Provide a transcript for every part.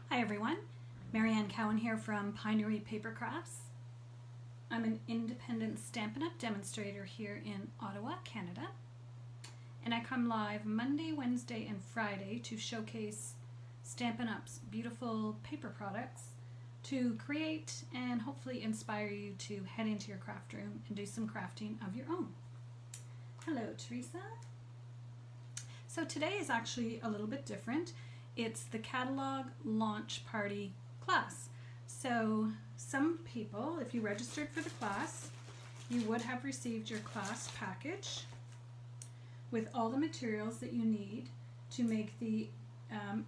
Hi everyone, Marianne Cowan here from Pinery Paper Crafts. I'm an independent Stampin' Up! Demonstrator here in Ottawa, Canada. And I come live Monday, Wednesday, and Friday to showcase Stampin' Up's beautiful paper products to create and hopefully inspire you to head into your craft room and do some crafting of your own. Hello, Teresa. So today is actually a little bit different. It's the catalog launch party class. So some people, if you registered for the class, you would have received your class package with all the materials that you need to make the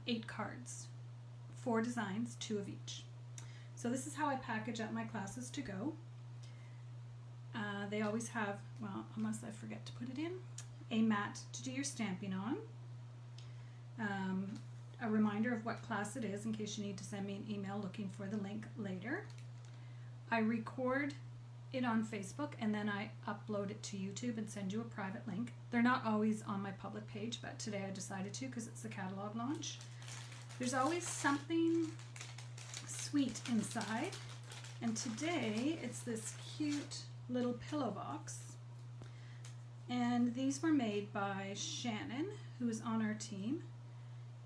8 cards, 4 designs, 2 of each. So this is how I package up my classes to go. They always have, well, unless I forget to put it in, a mat to do your stamping on. A reminder of what class it is in case you need to send me an email looking for the link later. I record it on Facebook and then I upload it to YouTube and send you a private link. They're not always on my public page, but today I decided to because it's the catalog launch. There's always something sweet inside, and today it's this cute little pillow box. And these were made by Shannon, who is on our team.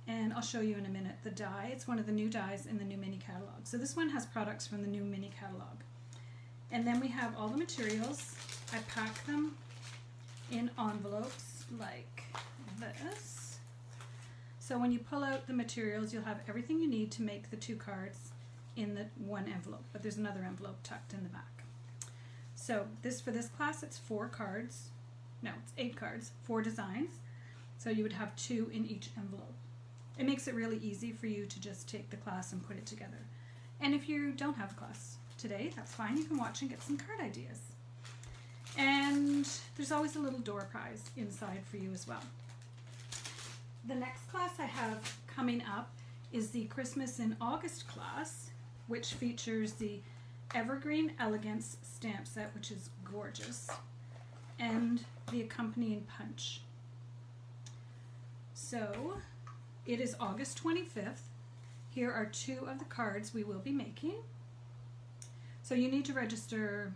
And I'll show you in a minute the die. It's one of the new dies in the new mini catalog. So this one has products from the new mini catalog. And then we have all the materials. I pack them in envelopes like this. So when you pull out the materials, you'll have everything you need to make the 2 cards in the one envelope, but there's another envelope tucked in the back. So for this class, it's 4 cards. No, it's 8 cards, 4 designs. So you would have 2 in each envelope. It makes it really easy for you to just take the class and put it together. And if you don't have a class today, that's fine. You can watch and get some card ideas. And there's always a little door prize inside for you as well. The next class I have coming up is the Christmas in August class, which features the Evergreen Elegance stamp set, which is gorgeous, and the accompanying punch. So it is August 25th. Here are 2 of the cards we will be making. So you need to register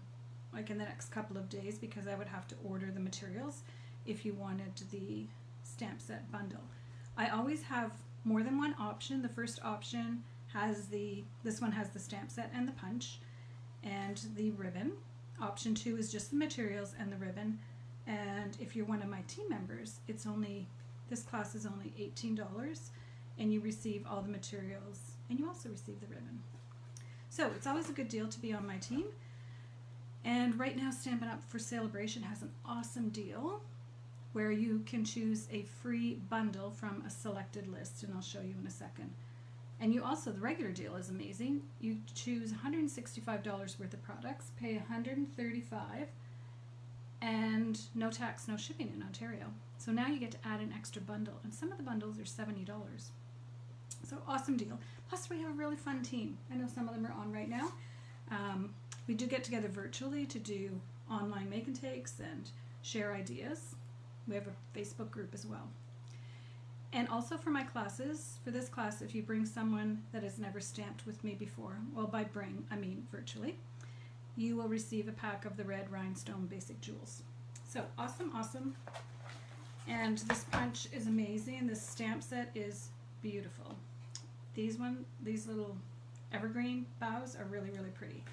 like in the next couple of days because I would have to order the materials if you wanted the stamp set bundle. I always have more than one option. The first option has this one has the stamp set and the punch and the ribbon. Option 2 is just the materials and the ribbon. And if you're one of my team members, this class is only $18 and you receive all the materials and you also receive the ribbon. So it's always a good deal to be on my team. And right now Stampin' Up! For Sale-A-Bration has an awesome deal where you can choose a free bundle from a selected list, and I'll show you in a second. And you also, the regular deal is amazing. You choose $165 worth of products, pay $135, and no tax, no shipping in Ontario. So now you get to add an extra bundle, and some of the bundles are $70. So awesome deal. Plus we have a really fun team. I know some of them are on right now. We do get together virtually to do online make and takes and share ideas. We have a Facebook group as well. And also for my classes, for this class, if you bring someone that has never stamped with me before, well, by bring, I mean virtually, you will receive a pack of the red rhinestone basic jewels. So awesome, awesome. And this punch is amazing. This stamp set is beautiful. These little evergreen boughs are really, really pretty.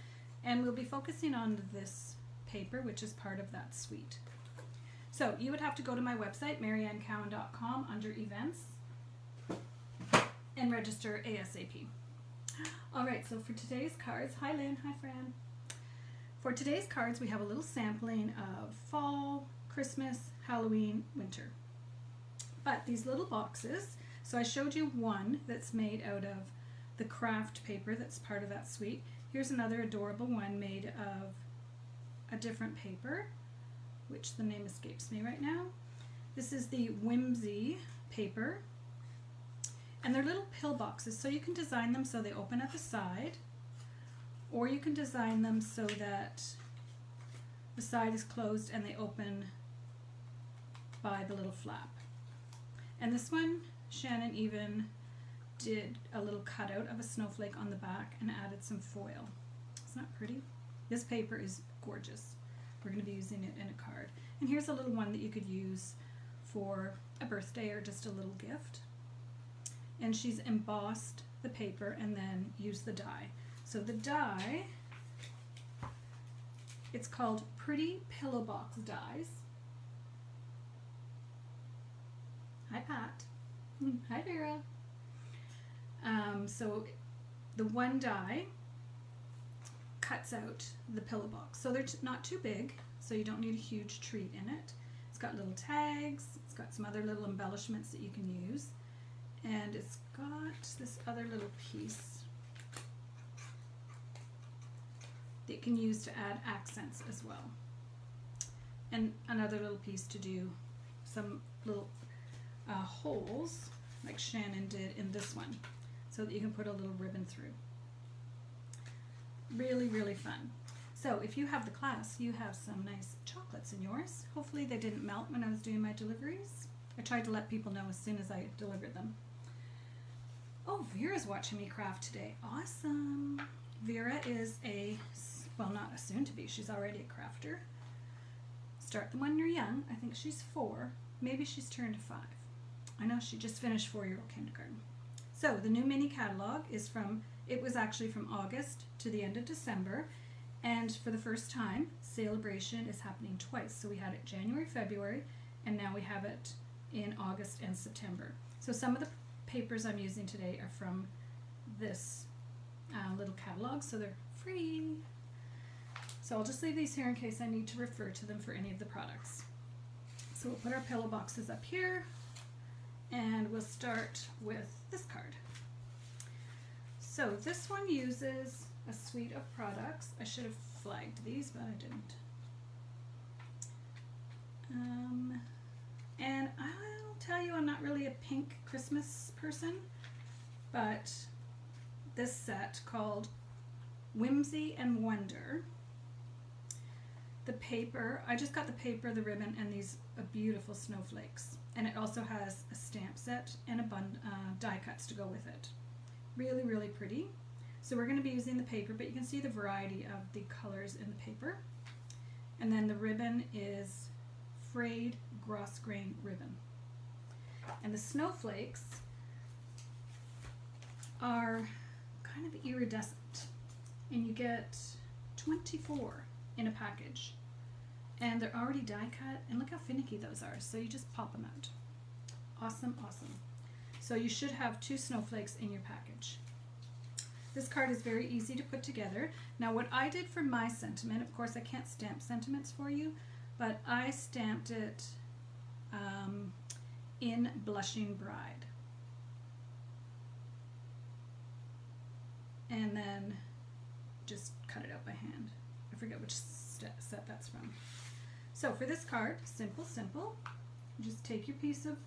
And we'll be focusing on this paper, which is part of that suite. So you would have to go to my website, mariannecowan.com, under events, and register ASAP. All right, so for today's cards, hi Lynn, hi Fran. For today's cards, we have a little sampling of fall, Christmas, Halloween, winter. But these little boxes, so I showed you one that's made out of the craft paper that's part of that suite. Here's another adorable one made of a different paper, which the name escapes me right now. This is the Whimsy paper. And they're little pill boxes, so you can design them so they open at the side, or you can design them so that the side is closed and they open by the little flap. And this one, Shannon even did a little cutout of a snowflake on the back and added some foil. Isn't that pretty? This paper is gorgeous. We're going to be using it in a card. And here's a little one that you could use for a birthday or just a little gift. And she's embossed the paper and then used the die. So the die, it's called Pretty Pillow Box Dies. Hi, Pat. Hi, Vera. So the one die cuts out the pillow box. So they're not too big, so you don't need a huge treat in it. It's got little tags, it's got some other little embellishments that you can use, and it's got this other little piece that you can use to add accents as well. And another little piece to do some little holes like Shannon did in this one, so that you can put a little ribbon through. Really, really fun. So if you have the class, you have some nice chocolates in yours. Hopefully they didn't melt when I was doing my deliveries. I tried to let people know as soon as I delivered them. Oh, Vera's watching me craft today. Awesome. Vera is well, not a soon-to-be, she's already a crafter. Start them when you're young. I think she's 4. Maybe she's turned 5. I know she just finished 4-year-old kindergarten. So the new mini catalog is it was actually from August to the end of December, and for the first time, Sale-A-Bration is happening twice. So we had it January, February, and now we have it in August and September. So some of the papers I'm using today are from this little catalog, so they're free. So I'll just leave these here in case I need to refer to them for any of the products. So we'll put our pillow boxes up here, and we'll start with this card. So this one uses a suite of products. I should have flagged these, but I didn't. And I'll tell you, I'm not really a pink Christmas person, but this set called Whimsy and Wonder. The paper, I just got the paper, the ribbon, and these beautiful snowflakes. And it also has a stamp set and a die cuts to go with it. Really, really pretty. So we're going to be using the paper, but you can see the variety of the colors in the paper. And then the ribbon is frayed grosgrain ribbon. And the snowflakes are kind of iridescent. And you get 24 in a package. And they're already die cut, and look how finicky those are. So you just pop them out. Awesome, awesome. So you should have 2 snowflakes in your package. This card is very easy to put together. Now what I did for my sentiment, of course I can't stamp sentiments for you, but I stamped it in Blushing Bride. And then just cut it out by hand. I forget which set that's from. So for this card, simple, simple. Just take your piece of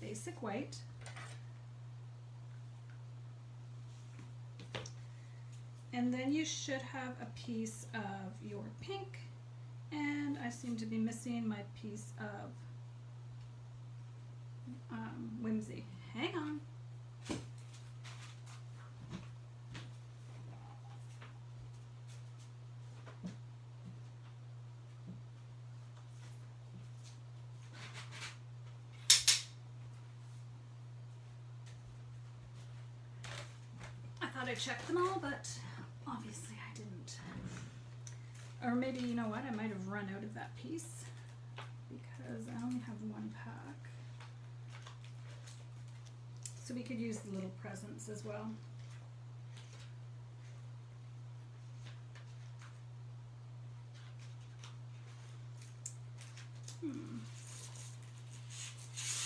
basic white. And then you should have a piece of your pink, and I seem to be missing my piece of Whimsy. Hang on. I checked them all, but obviously I didn't. Or maybe, you know what, I might have run out of that piece because I only have 1 pack. So we could use the little presents as well.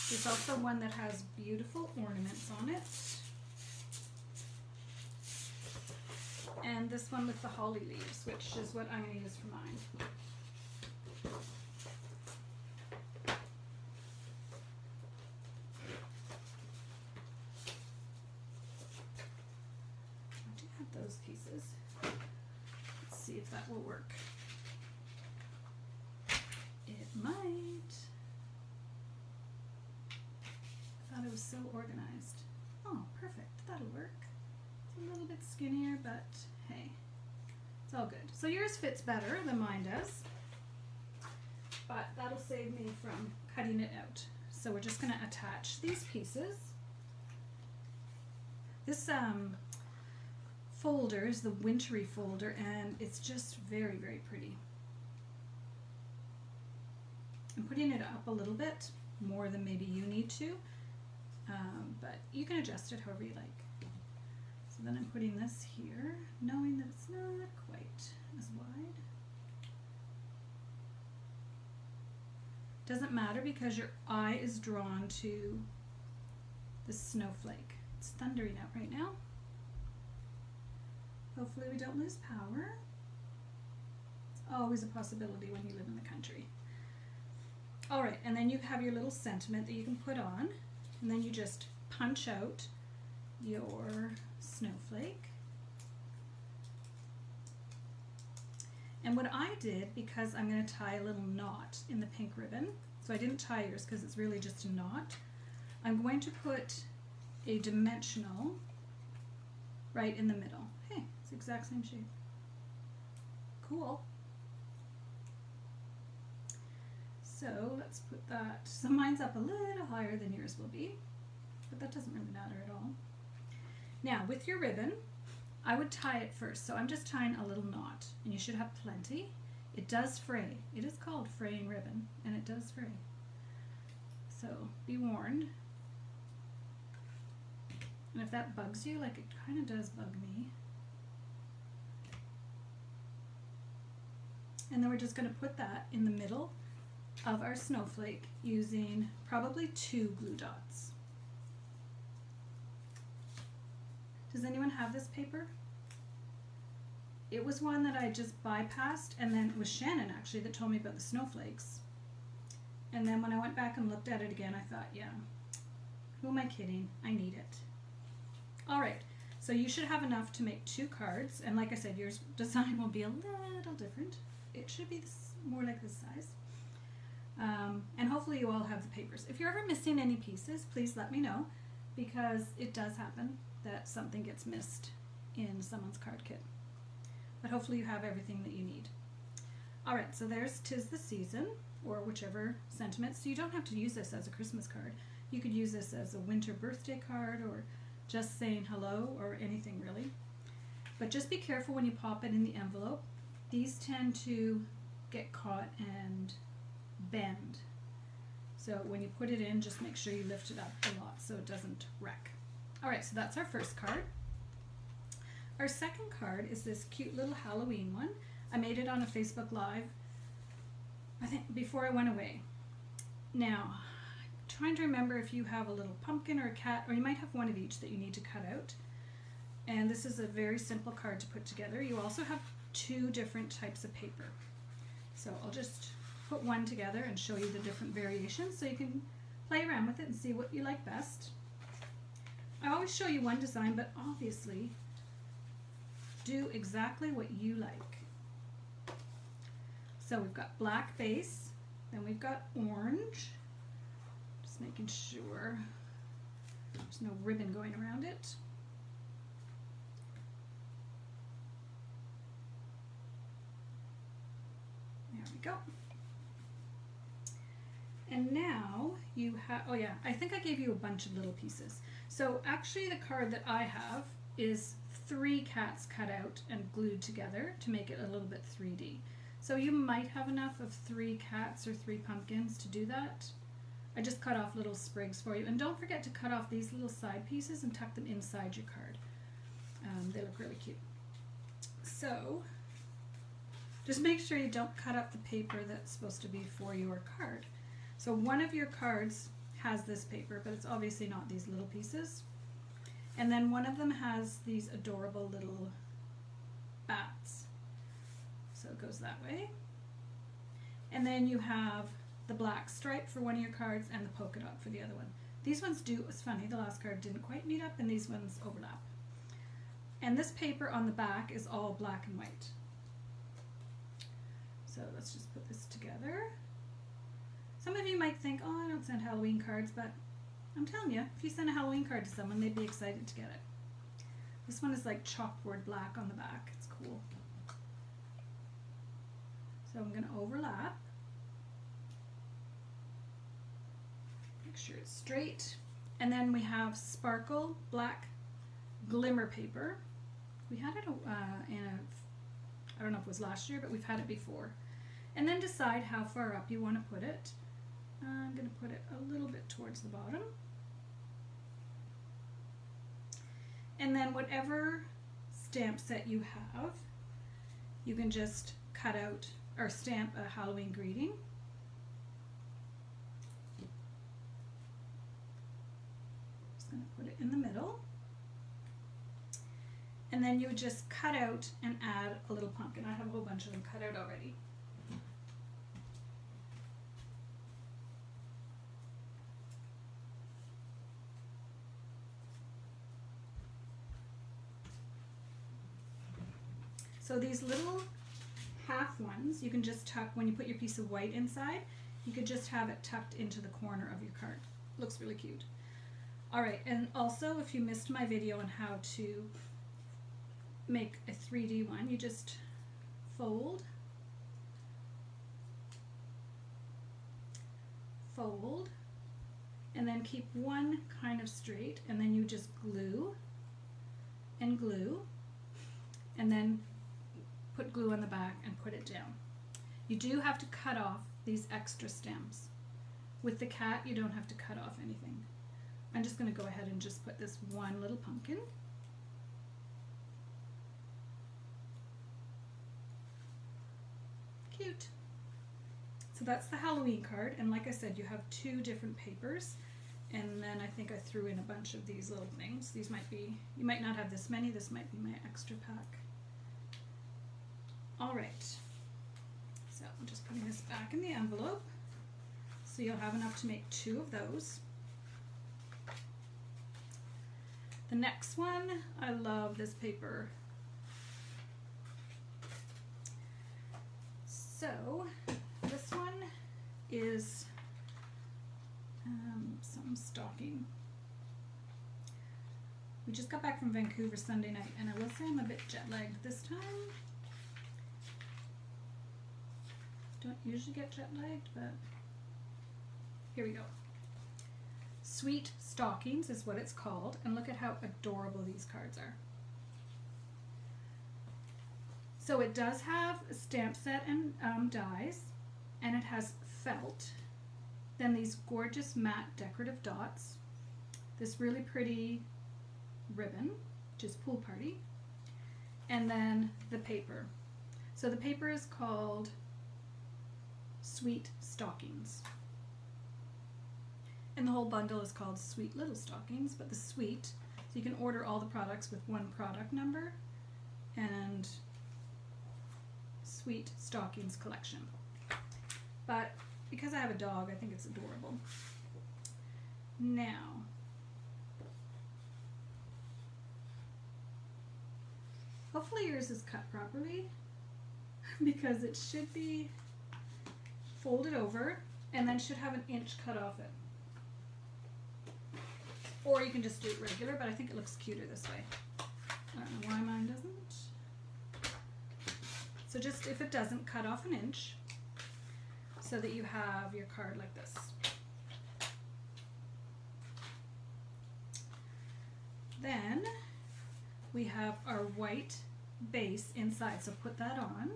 There's also one that has beautiful ornaments on it. And this one with the holly leaves, which is what I'm going to use for mine. I do have those pieces. Let's see if that will work. It might. I thought it was so organized. Oh, perfect. That'll work. It's a little bit skinnier, but hey, it's all good. So yours fits better than mine does, but that'll save me from cutting it out. So we're just going to attach these pieces. This folder is the wintry folder, and it's just very, very pretty. I'm putting it up a little bit more than maybe you need to, but you can adjust it however you like. So then I'm putting this here, knowing that it's not quite as wide. Doesn't matter because your eye is drawn to the snowflake. It's thundering out right now. Hopefully we don't lose power. It's always a possibility when you live in the country. All right, and then you have your little sentiment that you can put on, and then you just punch out your snowflake. And what I did, because I'm going to tie a little knot in the pink ribbon, so I didn't tie yours because it's really just a knot, I'm going to put a dimensional right in the middle. Hey, it's the exact same shape. Cool. So let's put that, so mine's up a little higher than yours will be, but that doesn't really matter at all. Now with your ribbon, I would tie it first. So I'm just tying a little knot, and you should have plenty. It does fray. It is called fraying ribbon, and it does fray. So be warned. And if that bugs you, like it kind of does bug me. And then we're just going to put that in the middle of our snowflake using probably 2 glue dots. Does anyone have this paper? It was one that I just bypassed, and then it was Shannon actually that told me about the snowflakes. And then when I went back and looked at it again, I thought, yeah, who am I kidding? I need it. All right, so you should have enough to make 2 cards, and like I said, your design will be a little different. It should be more like this size. And hopefully you all have the papers. If you're ever missing any pieces, please let me know, because it does happen that something gets missed in someone's card kit. But hopefully you have everything that you need. All right, so there's 'Tis the Season, or whichever sentiment. So you don't have to use this as a Christmas card. You could use this as a winter birthday card, or just saying hello, or anything really. But just be careful when you pop it in the envelope. These tend to get caught and bend. So when you put it in, just make sure you lift it up a lot so it doesn't wreck. All right, so that's our first card. Our second card is this cute little Halloween one. I made it on a Facebook Live, I think before I went away. Now, I'm trying to remember if you have a little pumpkin or a cat, or you might have one of each that you need to cut out. And this is a very simple card to put together. You also have 2 different types of paper. So I'll just put one together and show you the different variations so you can play around with it and see what you like best. I always show you one design, but obviously do exactly what you like. So we've got black base, then we've got orange. Just making sure there's no ribbon going around it. There we go. And now you have, oh yeah, I think I gave you a bunch of little pieces. So actually the card that I have is 3 cats cut out and glued together to make it a little bit 3D. So you might have enough of 3 cats or 3 pumpkins to do that. I just cut off little sprigs for you. And don't forget to cut off these little side pieces and tuck them inside your card. They look really cute. So just make sure you don't cut up the paper that's supposed to be for your card. So one of your cards has this paper, but it's obviously not these little pieces. And then one of them has these adorable little bats. So it goes that way. And then you have the black stripe for one of your cards and the polka dot for the other one. These ones do, it's funny, the last card didn't quite meet up and these ones overlap. And this paper on the back is all black and white. So let's just put this together. Some of you might think, oh, I don't send Halloween cards, but I'm telling you, if you send a Halloween card to someone, they'd be excited to get it. This one is like chalkboard black on the back. It's cool. So I'm going to overlap. Make sure it's straight. And then we have sparkle black glimmer paper. We had it I don't know if it was last year, but we've had it before. And then decide how far up you want to put it. I'm going to put it a little bit towards the bottom. And then whatever stamp set you have, you can just cut out or stamp a Halloween greeting. Just going to put it in the middle. And then you would just cut out and add a little pumpkin. I have a whole bunch of them cut out already. So these little half ones, you can just tuck, when you put your piece of white inside, you could just have it tucked into the corner of your card. Looks really cute. All right, and also if you missed my video on how to make a 3D one, you just fold, fold, and then keep one kind of straight, and then you just glue, and then put glue on the back and put it down. You do have to cut off these extra stems. With the cat, you don't have to cut off anything. I'm just going to go ahead and just put this one little pumpkin. Cute. So that's the Halloween card, and like I said, you have 2 different papers, and then I think I threw in a bunch of these little things. These might be, you might not have this many, this might be my extra pack. All right, so I'm just putting this back in the envelope, so you'll have enough to make 2 of those. The next one, I love this paper. So this one is some stocking. We just got back from Vancouver Sunday night, and I will say I'm a bit jet lagged this time. Don't usually get jet lagged, but here we go. Sweet Stockings is what it's called, and look at how adorable these cards are. So it does have a stamp set and dies, and it has felt, then these gorgeous matte decorative dots, this really pretty ribbon, which is Pool Party, and then the paper. So the paper is called Sweet Stockings. And the whole bundle is called Sweet Little Stockings, but the sweet, so you can order all the products with one product number, and Sweet Stockings collection. But because I have a dog, I think it's adorable. Now, hopefully yours is cut properly, because it should be folded over and then should have an inch cut off it. Or you can just do it regular, but I think it looks cuter this way. I don't know why mine doesn't. So just, if it doesn't, cut off an inch so that you have your card like this. Then we have our white base inside, so put that on.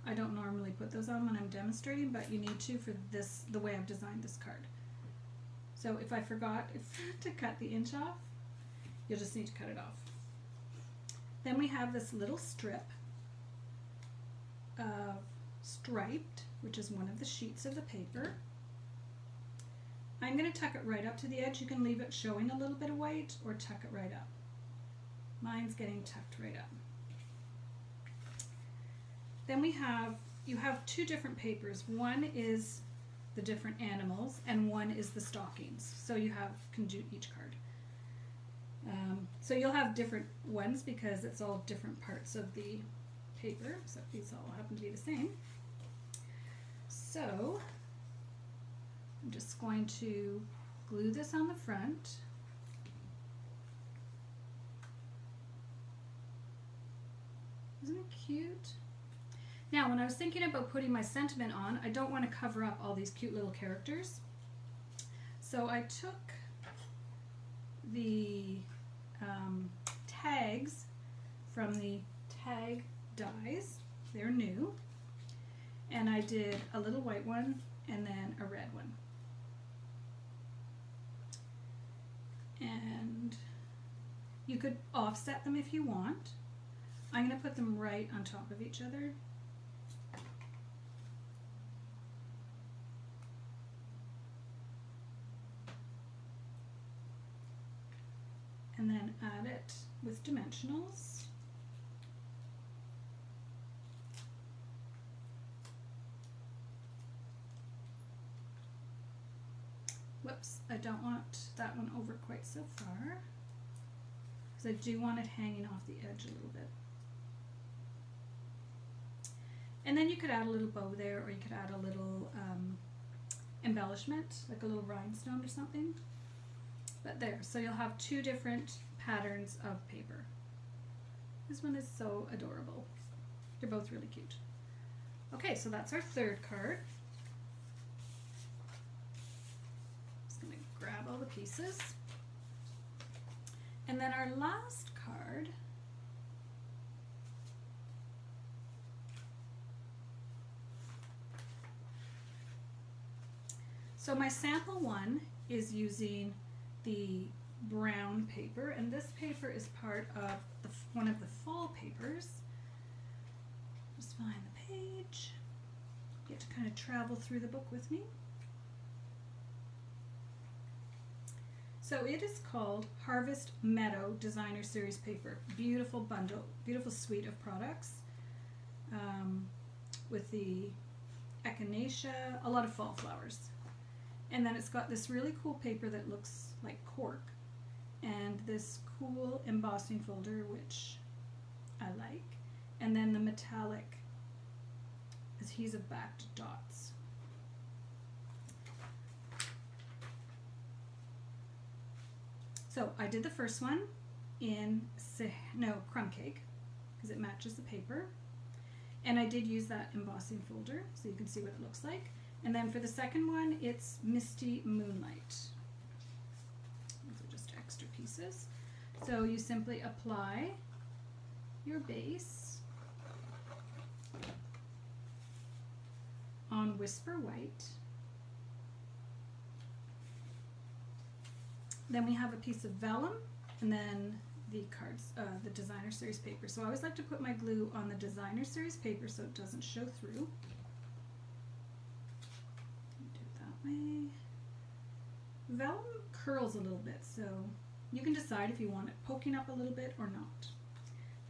I don't normally put those on when I'm demonstrating, but you need to for this, the way I've designed this card. So if I forgot to cut the inch off, you'll just need to cut it off. Then we have this little strip of striped, which is one of the sheets of the paper. I'm going to tuck it right up to the edge. You can leave it showing a little bit of white or tuck it right up. Mine's getting tucked right up. Then you have 2 different papers. One is the different animals, and one is the stockings. So you can do each card. So you'll have different ones because it's all different parts of the paper, so these all happen to be the same. So I'm just going to glue this on the front. Isn't it cute? Now, when I was thinking about putting my sentiment on, I don't want to cover up all these cute little characters. So I took the tags from the tag dies. They're new. And I did a little white one and then a red one. And you could offset them if you want. I'm going to put them right on top of each other. And then add it with dimensionals. Whoops, I don't want that one over quite so far, because I do want it hanging off the edge a little bit. And then you could add a little bow there, or you could add a little embellishment, like a little rhinestone or something. But there, so you'll have two different patterns of paper. This one is so adorable. They're both really cute. Okay, so that's our third card. Just gonna grab all the pieces. And then our last card so my sample one is using the brown paper, and this paper is part of one of the fall papers. Just find the page. You get to kind of travel through the book with me. So it is called Harvest Meadow Designer Series Paper. Beautiful bundle, beautiful suite of products with the echinacea, a lot of fall flowers. And then it's got this really cool paper that looks like cork, and this cool embossing folder, which I like, and then the metallic adhesive backed dots. So I did the first one in crumb cake because it matches the paper, and I did use that embossing folder so you can see what it looks like. And then for the second one, it's Misty Moonlight. These are just extra pieces. So you simply apply your base on Whisper White. Then we have a piece of vellum, and then the cards, the designer series paper. So I always like to put my glue on the designer series paper so it doesn't show through. Vellum curls a little bit, so you can decide if you want it poking up a little bit or not.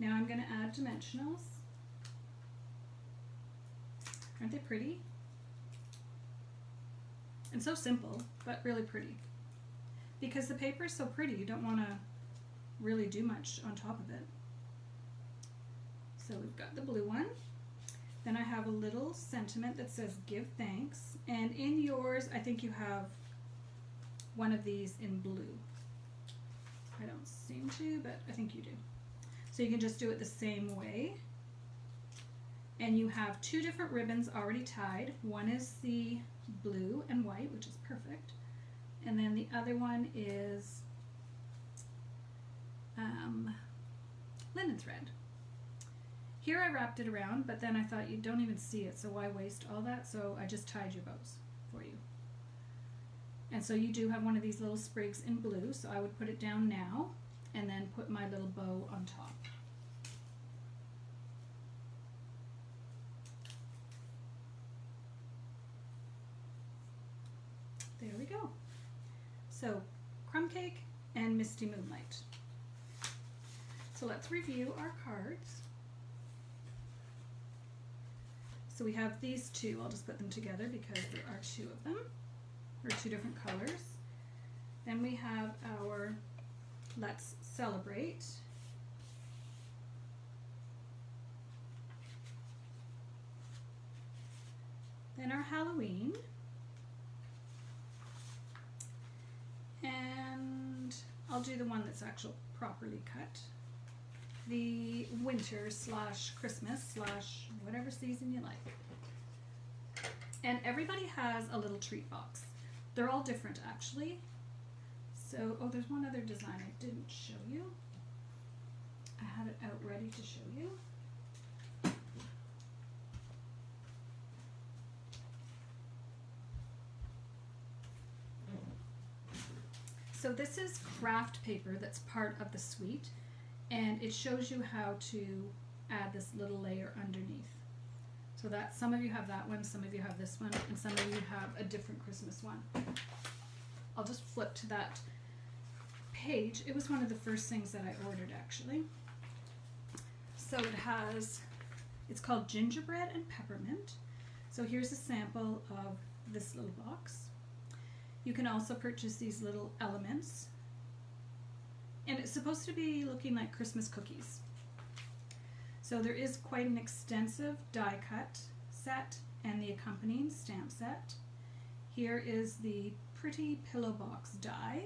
Now I'm going to add dimensionals. Aren't they pretty? And so simple, but really pretty. Because the paper is so pretty, you don't want to really do much on top of it. So we've got the blue one. Then I have a little sentiment that says give thanks, and in yours I think you have one of these in blue. I don't seem to, but I think you do. So you can just do it the same way. And you have two different ribbons already tied. One is the blue and white, which is perfect. And then the other one is linen thread. Here I wrapped it around, but then I thought you don't even see it, so why waste all that? So I just tied your bows for you. And so you do have one of these little sprigs in blue, so I would put it down now and then put my little bow on top. There we go. So crumb cake and Misty Moonlight. So let's review our cards. So we have these two. I'll just put them together because there are two of them, or two different colors. Then we have our Let's Celebrate. Then our Halloween. I'll do the one that's actually properly cut. The winter / Christmas / whatever season you like. And everybody has a little treat box. They're all different actually. So, oh, there's one other design I didn't show you. I had it out ready to show you. So this is craft paper that's part of the suite, and it shows you how to add this little layer underneath. So that some of you have that one, some of you have this one, and some of you have a different Christmas one. I'll just flip to that page. It was one of the first things that I ordered actually. So it has, it's called Gingerbread and Peppermint. So here's a sample of this little box. You can also purchase these little elements, and it's supposed to be looking like Christmas cookies. So there is quite an extensive die cut set and the accompanying stamp set. Here is the pretty pillow box die,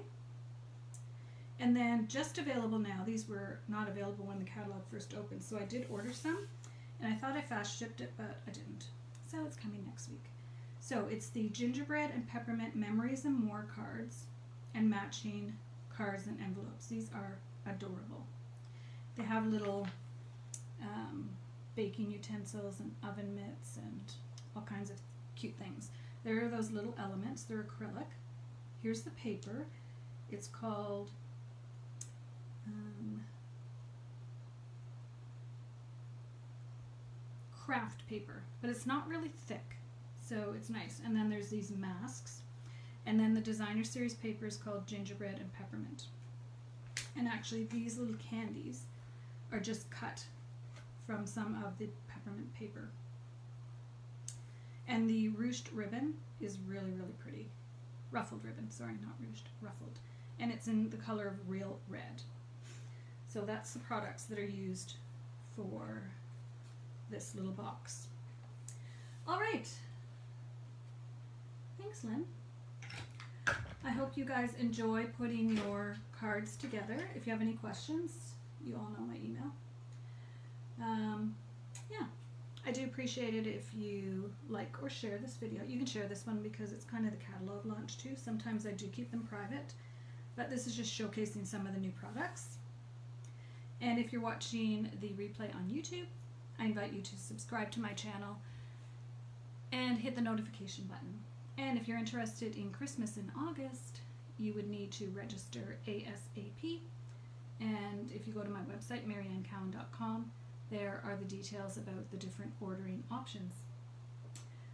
and then just available now. These were not available when the catalog first opened, so I did order some, and I thought I fast shipped it, but I didn't. So it's coming next week. So it's the Gingerbread and Peppermint Memories and More cards and matching cards and envelopes. These are adorable. They have little baking utensils and oven mitts and all kinds of cute things. There are those little elements. They're acrylic. Here's the paper. It's called craft paper, but it's not really thick. So it's nice. And then there's these masks. And then the designer series paper is called Gingerbread and Peppermint. And actually these little candies are just cut from some of the peppermint paper. And the ruched ribbon is really, really pretty. Ruffled ribbon, sorry, not ruched, ruffled. And it's in the color of real red. So that's the products that are used for this little box. All right. Thanks, Lynn. I hope you guys enjoy putting your cards together. If you have any questions, you all know my email. Yeah, I do appreciate it if you like or share this video. You can share this one because it's kind of the catalog launch too. Sometimes I do keep them private, but this is just showcasing some of the new products. And if you're watching the replay on YouTube, I invite you to subscribe to my channel and hit the notification button. And if you're interested in Christmas in August, you would need to register ASAP. And if you go to my website, mariannecowan.com, there are the details about the different ordering options.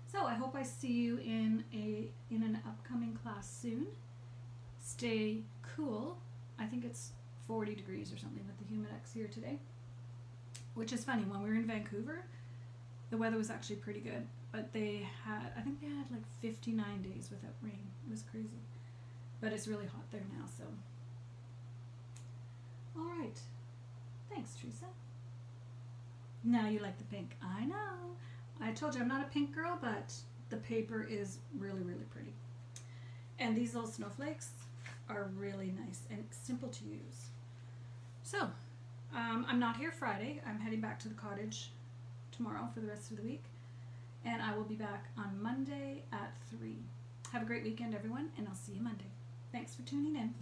So I hope I see you in an upcoming class soon. Stay cool. I think it's 40 degrees or something with the humidex here today. Which is funny, when we were in Vancouver, the weather was actually pretty good. But I think they had like 59 days without rain. It was crazy. But it's really hot there now, so. All right. Thanks, Teresa. Now you like the pink. I know. I told you I'm not a pink girl, but the paper is really, really pretty. And these little snowflakes are really nice and simple to use. So, I'm not here Friday. I'm heading back to the cottage tomorrow for the rest of the week. And I will be back on Monday at 3. Have a great weekend, everyone, and I'll see you Monday. Thanks for tuning in.